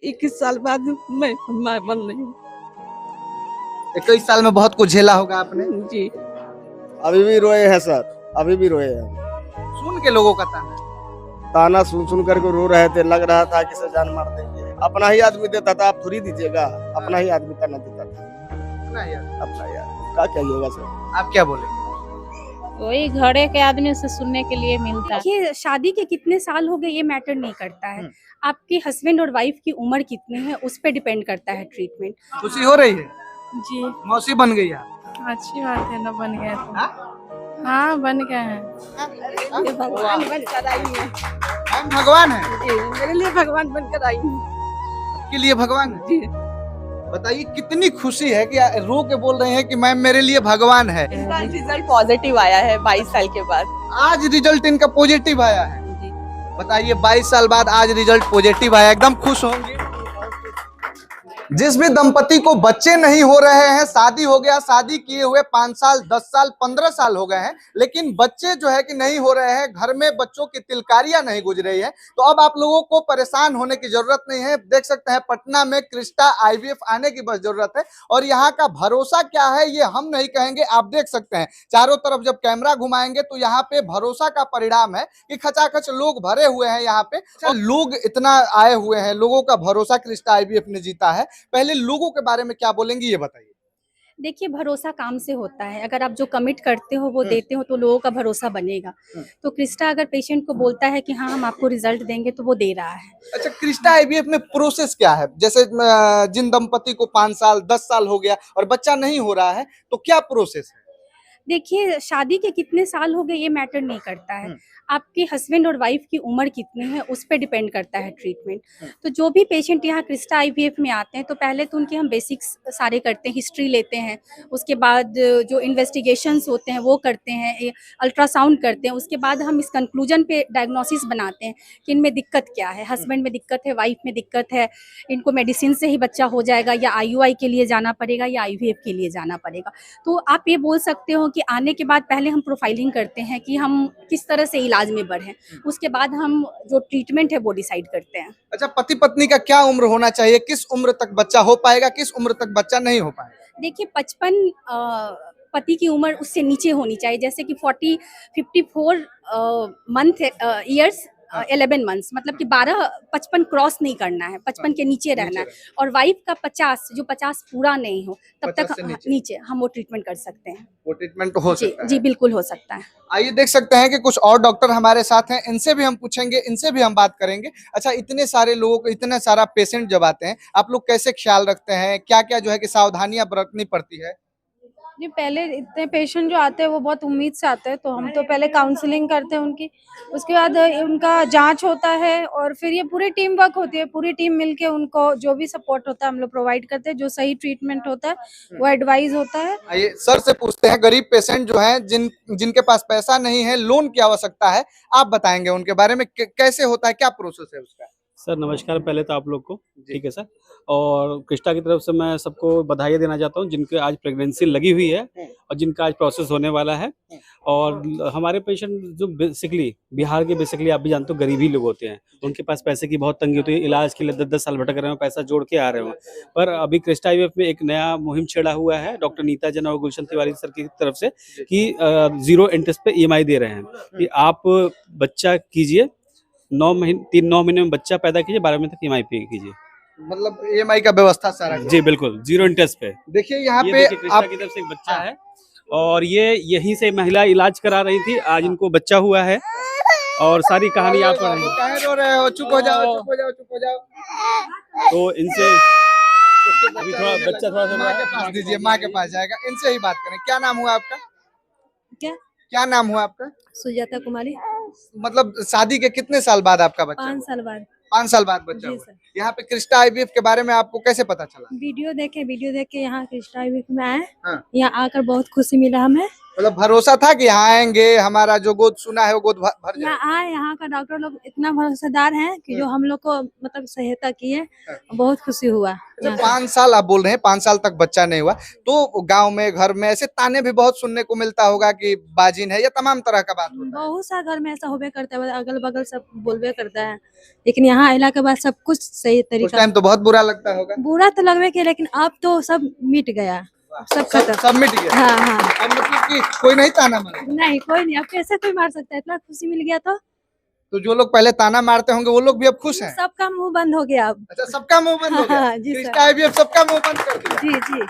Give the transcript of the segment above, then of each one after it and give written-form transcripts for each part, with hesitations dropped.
21 साल बाद मैं माँ बन रही हूँ। 21 साल में बहुत कुछ झेला होगा आपने। जी। अभी भी रोए हैं सर, अभी भी रोए हैं। सुन के लोगों का ताना। ताना सुन सुन करके रो रहे थे, लग रहा था कि सर जान मार देंगे। अपना ही आदमी देता था, आप थोड़ी दीजिएगा। अपना ही आदमी ताना देता था, अपना यार। क्या कहिएगा सर। आप क्या बोले? वही घरे के आदमी से सुनने के लिए मिलता है। देखिए, शादी के कितने साल हो गए ये मैटर नहीं करता है। आपके हस्बैंड और वाइफ की उम्र कितनी है उस पर डिपेंड करता है ट्रीटमेंट। खुशी हो रही है? जी मौसी बन गई आप। अच्छी बात है ना, बन गए तो। हाँ? हाँ बन गए हैं। ये भगवान बनकर आई है। हम भगवान है जी, मेरे लिए भगवान बनकर आई हूँ। के लिए भगवान है। जी। बताइए कितनी खुशी है कि रो के बोल रहे हैं कि मैम मेरे लिए भगवान है। इनका रिजल्ट पॉजिटिव आया है 22 साल के बाद। आज रिजल्ट इनका पॉजिटिव आया है। जी। बताइए 22 साल बाद आज रिजल्ट पॉजिटिव आया, एकदम खुश होंगे। जिस भी दंपति को बच्चे नहीं हो रहे हैं, शादी हो गया, शादी किए हुए 5 साल 10 साल 15 साल हो गए हैं, लेकिन बच्चे जो है कि नहीं हो रहे हैं, घर में बच्चों की तिलकारियां नहीं गुजर रही है, तो अब आप लोगों को परेशान होने की जरूरत नहीं है। देख सकते हैं पटना में क्रिस्टा आईवीएफ आने की बस जरूरत है। और यहाँ का भरोसा क्या है ये हम नहीं कहेंगे, आप देख सकते हैं चारों तरफ जब कैमरा घुमाएंगे तो यहाँ पे भरोसा का परिणाम है कि खचाखच लोग भरे हुए हैं। यहाँ पे लोग इतना आए हुए हैं, लोगों का भरोसा क्रिस्टा आईवीएफ ने जीता है। पहले लोगों के बारे में क्या बोलेंगी ये बताइए। देखिए, भरोसा काम से होता है। अगर आप जो कमिट करते हो वो देते हो तो लोगों का भरोसा बनेगा। तो क्रिस्टा अगर पेशेंट को बोलता है कि हाँ हम आपको रिजल्ट देंगे तो वो दे रहा है। अच्छा, क्रिस्टा आईवीएफ में प्रोसेस क्या है? जैसे जिन दंपति को 5 साल 10 साल हो गया और बच्चा नहीं हो रहा है तो क्या प्रोसेस है? देखिए, शादी के कितने साल हो गए ये मैटर नहीं करता है। आपके हस्बैंड और वाइफ की उम्र कितनी है उस पर डिपेंड करता है ट्रीटमेंट। तो जो भी पेशेंट यहाँ क्रिस्टा आईवीएफ में आते हैं तो पहले तो उनके हम बेसिक्स सारे करते हैं, हिस्ट्री लेते हैं। उसके बाद जो इन्वेस्टिगेशंस होते हैं वो करते हैं, अल्ट्रासाउंड करते हैं। उसके बाद हम इस कंक्लूजन पे डायग्नोसिस बनाते हैं कि इनमें दिक्कत क्या है। हस्बैंड में दिक्कत है, वाइफ में दिक्कत है, इनको मेडिसिन से ही बच्चा हो जाएगा या आईयूआई के लिए जाना पड़ेगा या आईवीएफ के लिए जाना पड़ेगा। तो आप ये बोल सकते हो कि आने के बाद पहले हम प्रोफाइलिंग करते हैं कि हम किस तरह से इलाज में बढ़ें। उसके बाद हम जो ट्रीटमेंट है वो डिसाइड करते हैं। अच्छा, पति पत्नी का क्या उम्र होना चाहिए? किस उम्र तक बच्चा हो पाएगा, किस उम्र तक बच्चा नहीं हो पाएगा? देखिए, 55 पति की उम्र उससे नीचे होनी चाहिए, जैसे कि 54 मंथ ईयर्स 11 मंथ्स, मतलब कि 55 क्रॉस नहीं करना है, 55 के नीचे रहना है। और वाइफ का 50, जो 50 पूरा नहीं हो तब 50 तक से नीचे हम वो ट्रीटमेंट कर सकते हैं। वो ट्रीटमेंट हो जी सकता है। जी बिल्कुल हो सकता है। आइए देख सकते हैं कि कुछ और डॉक्टर हमारे साथ हैं, इनसे भी हम पूछेंगे, इनसे भी हम बात करेंगे। अच्छा, इतने सारे लोगों को, इतना सारा पेशेंट जब आते हैं, आप लोग कैसे ख्याल रखते हैं? क्या क्या जो है कि सावधानियां बरतनी पड़ती है? जी पहले इतने पेशेंट जो आते हैं वो बहुत उम्मीद से आते हैं, तो हम तो पहले काउंसलिंग करते हैं उनकी। उसके बाद उनका जांच होता है और फिर ये पूरी टीम वर्क होती है। पूरी टीम मिलके उनको जो भी सपोर्ट होता है हम लोग प्रोवाइड करते हैं। जो सही ट्रीटमेंट होता है वो एडवाइस होता है। आइए सर से पूछते हैं, गरीब पेशेंट जो हैं, जिनके पास पैसा नहीं है, लोन की आवश्यकता है, आप बताएंगे उनके बारे में कैसे होता है, क्या प्रोसेस है उसका? सर नमस्कार पहले तो आप लोग को, ठीक है सर। और क्रिस्टा की तरफ से मैं सबको बधाई देना चाहता हूँ जिनके आज प्रेगनेंसी लगी हुई है और जिनका आज प्रोसेस होने वाला है। और हमारे पेशेंट जो बेसिकली बिहार के, बेसिकली आप भी जानते हो गरीब ही लोग होते हैं, उनके पास पैसे की बहुत तंगी होती है। इलाज के लिए 10-10 साल भटक रहे हो, पैसा जोड़ के आ रहे हो। पर अभी क्रिस्टा आईवीएफ में एक नया मुहिम छेड़ा हुआ है डॉक्टर नीता जैन और गुलशन तिवारी सर की तरफ से कि 0 इंटरेस्ट पे ईएमआई दे रहे हैं कि आप बच्चा कीजिए, 9 महीने में बच्चा पैदा कीजिए, 12 महीने तक ईएमआई पे कीजिए। मतलब ईएमआई का व्यवस्था सारा जी बिल्कुल, 0 इंटरेस्ट पे। देखिए यहाँ ये पे देखिए क्रिस्टा की तरफ से एक बच्चा है और ये यहीं से महिला इलाज करा रही थी, आज इनको बच्चा हुआ है और सारी कहानी आप पढ़ रही हैं। काहे रो रहे हो? चुप हो जाओ, चुप हो जाओ, चुप हो जाओ। तो इनसे अभी थोड़ा बच्चा थोड़ा माँ के पास दीजिए, माँ के पास जाएगा, इनसे ही बात करें। क्या नाम हुआ आपका? क्या नाम हुआ आपका? सुजाता कुमारी। मतलब शादी के कितने साल बाद आपका बच्चा 5 हुआ? साल बाद। 5 साल बाद बच्चा जी हुआ। सर। यहाँ पे क्रिस्टा आईवीएफ के बारे में आपको कैसे पता चला? वीडियो देख के यहाँ क्रिस्टा आईवीएफ में आए। हाँ। यहाँ आकर बहुत खुशी मिला हमें। मतलब भरोसा था कि यहाँ आएंगे, हमारा जो गोद सुना है वो गोद भर जाएगा। यहाँ आए, यहाँ का डॉक्टर लोग इतना भरोसेदार है कि जो हम लोग को मतलब सहायता किए, बहुत खुशी हुआ। अच्छा 5 साल आप बोल रहे हैं, 5 साल तक बच्चा नहीं हुआ, तो गांव में घर में ऐसे ताने भी बहुत सुनने को मिलता होगा कि बाजिन है, या तमाम तरह का बात होता है। बहुत सा घर में ऐसा होबे करता है, अगल बगल सब बोलबे करता है, लेकिन यहाँ आने के बाद सब कुछ सही उस तरीका टाइम तो बहुत बुरा लगता होगा। बुरा तो लगवे के, लेकिन अब तो सब मिट गया, सब खत्म। सब मिट गया। हाँ हाँ, अब मतलब कि कोई नहीं ताना मारे। नहीं कोई नहीं, अब कैसे कोई मार सकता है, इतना खुशी मिल गया तो जो लोग पहले ताना मारते होंगे वो लोग भी अब खुश हैं। सबका मुंह बंद हो गया अब। अच्छा सबका मुंह बंद हो गया। हाँ, जी सर। क्रिस्टा IVF सबका मुंह बंद कर दिया। जी जी,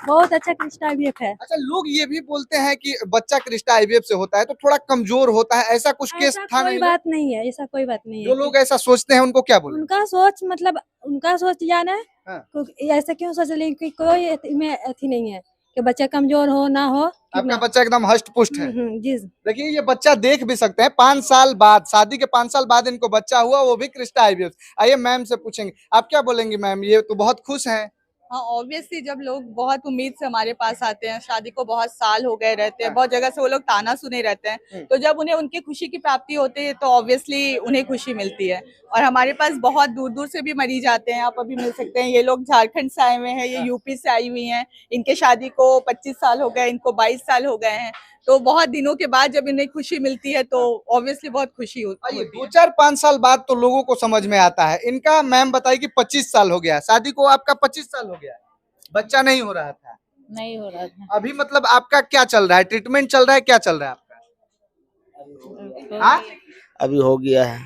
बहुत अच्छा क्रिस्टा IVF है। अच्छा लोग ये भी बोलते हैं कि बच्चा क्रिस्टा IVF से होता है तो थोड़ा कमजोर होता है, ऐसा कुछ केस ऐसा था कोई नहीं? बात नहीं है, ऐसा कोई बात नहीं है। जो लोग ऐसा सोचते हैं उनको क्या बोले? उनका सोच मतलब उनका सोच जाना है, हाँ। ऐसा क्यों सोच रहे हैं कि कोई में अथी नहीं है कि बच्चा कमजोर हो ना हो। आपका बच्चा एकदम हष्ट पुष्ट है। जी। देखिए ये बच्चा देख भी सकते हैं, 5 साल बाद, शादी के 5 साल बाद इनको बच्चा हुआ, वो भी क्रिस्टा IVF। आइए मैम से पूछेंगे, आप क्या बोलेंगी मैम? ये तो बहुत खुश हैं। हाँ ऑब्वियसली जब लोग बहुत उम्मीद से हमारे पास आते हैं, शादी को बहुत साल हो गए रहते हैं, बहुत जगह से वो लोग ताना सुने रहते हैं, तो जब उन्हें उनकी खुशी की प्राप्ति होती है तो ऑब्वियसली उन्हें खुशी मिलती है। और हमारे पास बहुत दूर दूर से भी मरीज आते हैं, आप अभी मिल सकते हैं। ये लोग झारखंड से आए हुए हैं, ये यूपी से आई हुई हैं, इनके शादी को 25 साल हो गए, इनको 22 साल हो गए हैं, तो बहुत दिनों के बाद जब इन्हें खुशी मिलती है तो ऑब्वियसली बहुत खुशी होती है। 2-4-5 साल बाद तो लोगों को समझ में आता है। इनका मैम बताई कि 25 साल हो गया शादी को, आपका 25 साल हो गया, बच्चा नहीं हो रहा था। नहीं हो रहा था। अभी मतलब आपका क्या चल रहा है? ट्रीटमेंट चल रहा है, क्या चल रहा है आपका? हाँ? अभी हो गया है,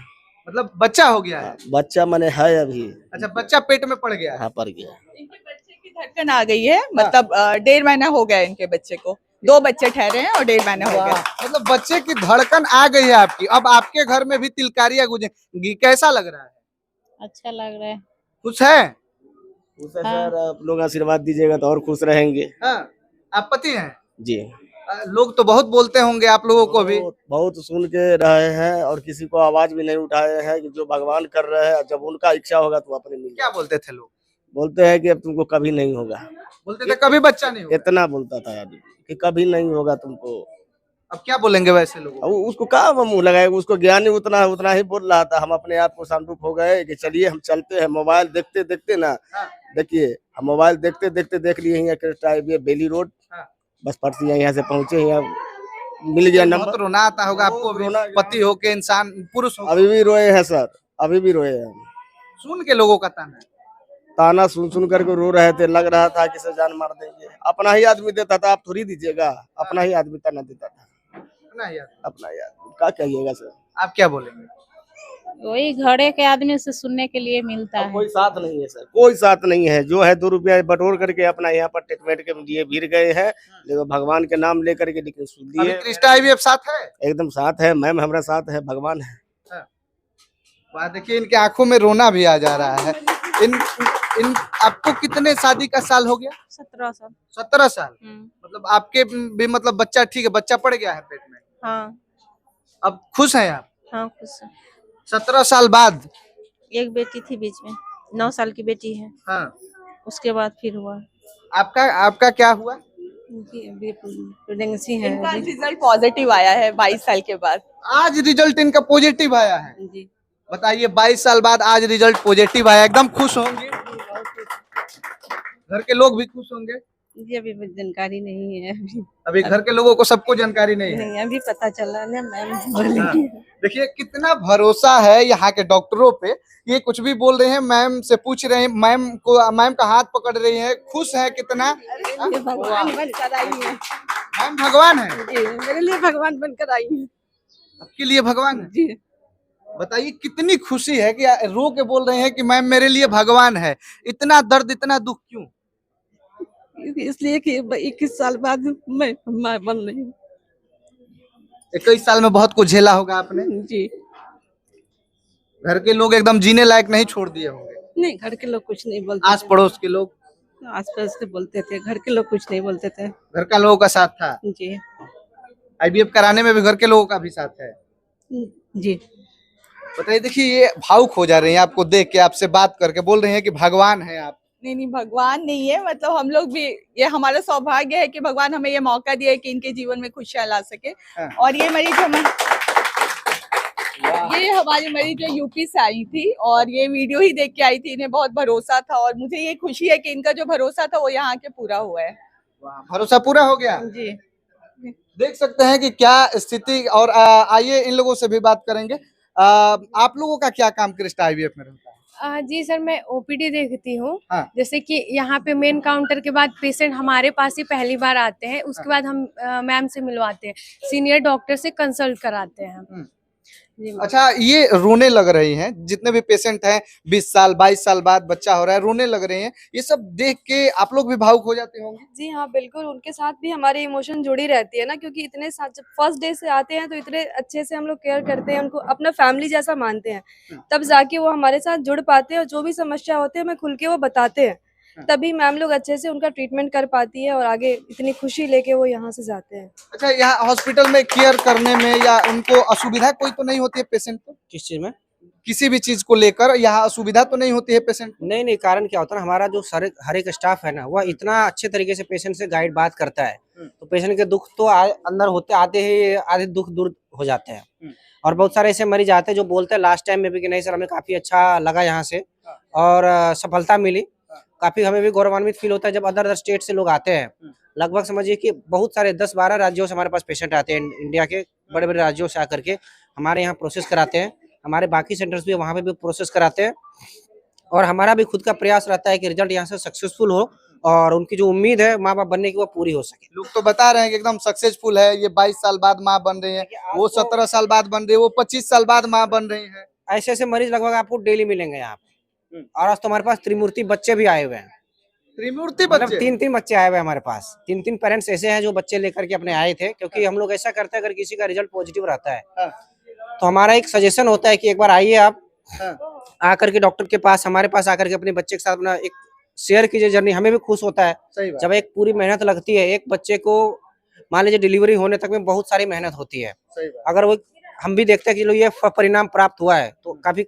मतलब बच्चा हो गया है। बच्चा मैंने है अभी। अच्छा बच्चा पेट में पड़ गया है। हाँ पड़ गया। इनके बच्चे की धड़कन आ गई है, मतलब 1.5 महीना हो गया इनके बच्चे को, 2 बच्चे ठहरे हैं और 1.5 महीना हो गया। मतलब बच्चे की धड़कन आ गई है आपकी। अब आपके घर में भी तिलकारियां गुजेंगी, कैसा लग रहा है? अच्छा लग रहा है। खुश है? खुश है सर, आप लोग आशीर्वाद दीजिएगा तो और खुश रहेंगे। हाँ। आप पति हैं? जी। लोग तो बहुत बोलते होंगे आप लोगों को भी। बहुत सुन के रहे हैं और किसी को आवाज भी नहीं उठाए हैं कि जो भगवान कर रहे हैं, जब उनका इच्छा होगा तो अपने मिल। क्या बोलते थे लोग? बोलते हैं कि अब तुमको कभी नहीं होगा। बोलते थे कभी बच्चा नहीं होगा। इतना बोलता था अभी कि कभी नहीं होगा तुमको। अब क्या बोलेंगे वैसे लोग? अब उसको कहाँ मुंह लगाएगा, उसको ज्ञान ही उतना ही बोल रहा था। हम अपने आप को शांतुप हो गए कि चलिए हम चलते हैं। मोबाइल देखते देखते ना, देखिए हम मोबाइल देखते देखते देख लिए यहाँ क्रिस्टा IVF बेली रोड, बस पर्ची यहाँ से पहुंचे, यहाँ मिल गया नंबर। रोना आता होगा आपको भी, पति हो के इंसान, पुरुष हो। अभी भी रोए हैं सर, अभी भी रोए हैं। सुन के लोगों का ताना सुन करके रो रहे थे, लग रहा था कि से जान मार देंगे। अपना ही आदमी देता था, आप थोड़ी दीजिएगा। अपना ही आदमी ताना देता था, अपना ही आदमी। क्या कहिएगा सर? आप क्या बोलेंगे? वही घरे के आदमी से सुनने के लिए मिलता है। कोई साथ नहीं है सर, कोई साथ नहीं है। जो है 2 रुपया बटोर करके अपना यहाँ पर ट्रीटमेंट के लिए भीड़ गए हैं, लेकिन भगवान के नाम लेकर के। लेकिन सुन लिए क्रिस्टा IVF साथ है, एकदम साथ है। मैम हमारा साथ है, भगवान है। देखिए इनके आंखों में रोना भी आ जा रहा है। इन आपको कितने शादी का साल हो गया? 17 साल। 17 साल। मतलब आपके भी मतलब बच्चा ठीक है, बच्चा पड़ गया है पेट में। हाँ अब खुश हैं आप? हाँ खुश है। 17 साल बाद एक बेटी थी बीच में, 9 साल की बेटी है। हाँ। उसके बाद फिर हुआ। आपका क्या हुआ? प्रेगनेंसी है। इनका रिजल्ट पॉजिटिव आया है 22 साल के बाद। आज रिजल्ट इनका पॉजिटिव आया है। जी। बताइए 22 साल बाद आज रिजल्ट पॉजिटिव आया, एकदम खुश होंगे? घर के लोग भी खुश होंगे? जी अभी जानकारी नहीं है। अभी घर के लोगों को सबको जानकारी नहीं है। नहीं अभी पता चला ना मैम। हाँ। देखिए कितना भरोसा है यहाँ के डॉक्टरों पे। ये कुछ भी बोल रहे हैं, मैम से पूछ रहे हैं, मैम का हाथ पकड़ रही है, खुश है कितना। भगवान बनकर आई है। मैम भगवान है जी, मेरे लिए भगवान बनकर आई है। आपके लिए भगवान है जी। बताइए कितनी खुशी है कि रो के बोल रहे हैं कि मैम मेरे लिए भगवान है। इतना दर्द, इतना दुख क्यों? इसलिए कि 21 साल बाद मैं मां बन रही हूँ। 21 साल में बहुत कुछ झेला होगा आपने। जी। घर के लोग एकदम जीने लायक नहीं छोड़ दिए होंगे। नहीं घर के लोग कुछ नहीं बोलते। आस पड़ोस के लोग, आस पास के बोलते थे, घर के लोग कुछ नहीं बोलते थे। घर का लोगों का साथ था। जी। IVF कराने में भी घर के लोगों का भी साथ है। जी। बताइए, देखिए ये भावुक हो जा रही हैं आपको देख के, आपसे बात करके बोल रहे हैं कि भगवान है आप। नहीं भगवान नहीं है, मतलब हम लोग भी, ये हमारा सौभाग्य है कि भगवान हमें ये मौका दिया है कि इनके जीवन में खुशियां ला सके। हाँ। और ये मरीज हमें ये हमारी मरीज जो यूपी से आई थी और ये वीडियो ही देख के आई थी, इन्हें बहुत भरोसा था और मुझे ये खुशी है कि इनका जो भरोसा था वो यहाँ के पूरा हुआ है। भरोसा पूरा हो गया। जी देख सकते हैं कि क्या स्थिति, और आइए इन लोगों से भी बात करेंगे। आप लोगों का क्या काम क्रिस्टा आईवीएफ में रहता है? जी सर, मैं ओपीडी देखती हूँ। हाँ। जैसे कि यहाँ पे मेन काउंटर के बाद पेशेंट हमारे पास ही पहली बार आते हैं, उसके बाद हम मैम से मिलवाते हैं, सीनियर डॉक्टर से कंसल्ट कराते हैं। जी मैम। अच्छा, ये रोने लग रही हैं, जितने भी पेशेंट हैं 20 साल 22 साल बाद बच्चा हो रहा है, रोने लग रहे हैं, ये सब देख के आप लोग भी भावुक हो जाते होंगे? जी हाँ, बिल्कुल, उनके साथ भी हमारी इमोशन जुड़ी रहती है ना, क्योंकि इतने साथ जब फर्स्ट डे से आते हैं तो इतने अच्छे से हम लोग केयर करते हैं, उनको अपना फैमिली जैसा मानते हैं, तब जाके वो हमारे साथ जुड़ पाते हैं और जो भी समस्या होते हैं हमें खुल के वो बताते हैं, तभी मैम लोग अच्छे से उनका ट्रीटमेंट कर पाती है और आगे इतनी खुशी लेके वो यहाँ से जाते हैं। अच्छा, यहाँ हॉस्पिटल में केयर करने में या उनको असुविधा कोई तो नहीं होती है पेशेंट को? किस चीज में? किसी भी चीज को लेकर यहाँ असुविधा तो नहीं होती है पेशेंट को? नहीं, कारण क्या होता है ना, हमारा जो हर एक स्टाफ है ना, वह इतना अच्छे तरीके से पेशेंट से गाइड बात करता है, तो पेशेंट के दुख तो अंदर होते आते ही आधे दुख दूर हो जाते हैं। और बहुत सारे ऐसे मरीज आते हैं जो बोलते हैं लास्ट टाइम में भी कि नहीं सर, हमें काफी अच्छा लगा यहाँ से और सफलता मिली। काफी हमें भी गौरवान्वित फील होता है जब अदर स्टेट से लोग आते हैं। लगभग समझिए कि बहुत सारे 10-12 राज्यों से हमारे पास पेशेंट आते हैं, इंडिया के बड़े बड़े राज्यों से आकर के हमारे यहाँ प्रोसेस कराते हैं। हमारे बाकी सेंटर्स भी वहाँ पे भी प्रोसेस कराते हैं और हमारा भी खुद का प्रयास रहता है कि रिजल्ट यहाँ से सक्सेसफुल हो और उनकी जो उम्मीद है माँ बाप बनने की वो पूरी हो सके। लोग तो बता रहे हैं कि एकदम सक्सेसफुल है, ये 22 साल बाद माँ बन रही है, वो 17 साल बाद बन रही है, वो 25 साल बाद माँ बन रही है। ऐसे ऐसे मरीज लगभग आपको डेली मिलेंगे यहाँ पे। और आज तो हमारे पास त्रिमूर्ति बच्चे भी आए हुए हैं। त्रिमूर्ति मतलब बच्चे? 3-3 बच्चे आए हुए हैं हमारे पास। 3-3 पेरेंट्स ऐसे हैं जो बच्चे लेकर के अपने आए थे, क्योंकि हम लोग ऐसा करते हैं अगर किसी का रिजल्ट पॉजिटिव रहता है तो हमारा एक सजेशन होता है कि एक बार आइए आप आकर के डॉक्टर के पास, हमारे पास आकर के अपने बच्चे के साथ अपना एक शेयर कीजिए जर्नी। हमें भी खुश होता है सही बात। जब एक पूरी मेहनत लगती है एक बच्चे को, मान लीजिए डिलीवरी होने तक में बहुत सारी मेहनत होती है, सही बात। अगर वो हम भी देखते हैं कि लो ये परिणाम प्राप्त हुआ है तो काफी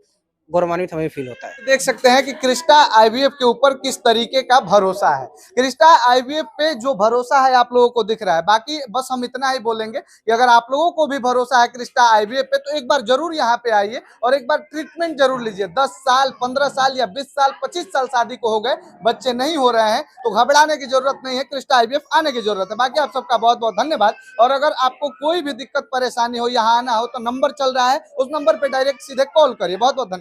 गौरवान्वित हमें फील होता है। देख सकते हैं कि क्रिस्टा आईवीएफ के ऊपर किस तरीके का भरोसा है। क्रिस्टा आईवीएफ पे जो भरोसा है आप लोगों को दिख रहा है। बाकी बस हम इतना ही बोलेंगे कि अगर आप लोगों को भी भरोसा है क्रिस्टा आईवीएफ पे तो एक बार जरूर यहाँ पे आइए और एक बार ट्रीटमेंट जरूर लीजिए। 10 साल 15 साल या 20 साल 25 साल शादी को हो गए, बच्चे नहीं हो रहे हैं तो घबराने की जरूरत नहीं है, क्रिस्टा आईवीएफ आने की जरूरत है। बाकी आप सबका बहुत बहुत धन्यवाद। और अगर आपको कोई भी दिक्कत परेशानी हो, यहाँ आना हो तो नंबर चल रहा है, उस नंबर पे डायरेक्ट सीधे कॉल करिए। बहुत बहुत धन्यवाद।